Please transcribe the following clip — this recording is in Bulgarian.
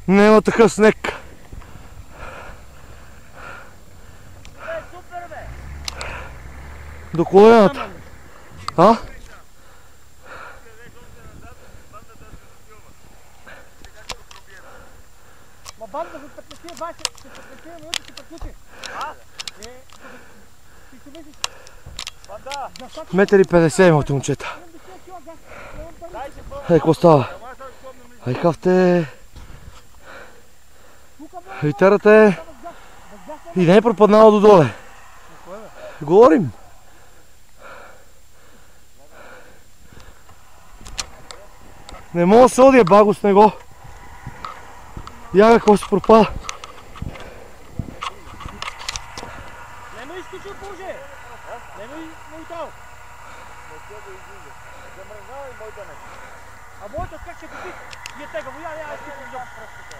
Няма такъв снег. Супер, бе! До колената. А? Ма банда за 15-20 минути ще приключи. А? Ти си мислиш? Банда! 1,50 м имате, момчета. Ей, какво става? Ей, кафте. И терата е. И не е пропаднала до доле. Говорим. Не мога да се одия баго с него. Я какво се пропада. Не ме изключи от положение. Не ме наутал. А моята как ще купи? И е тега, я изключи.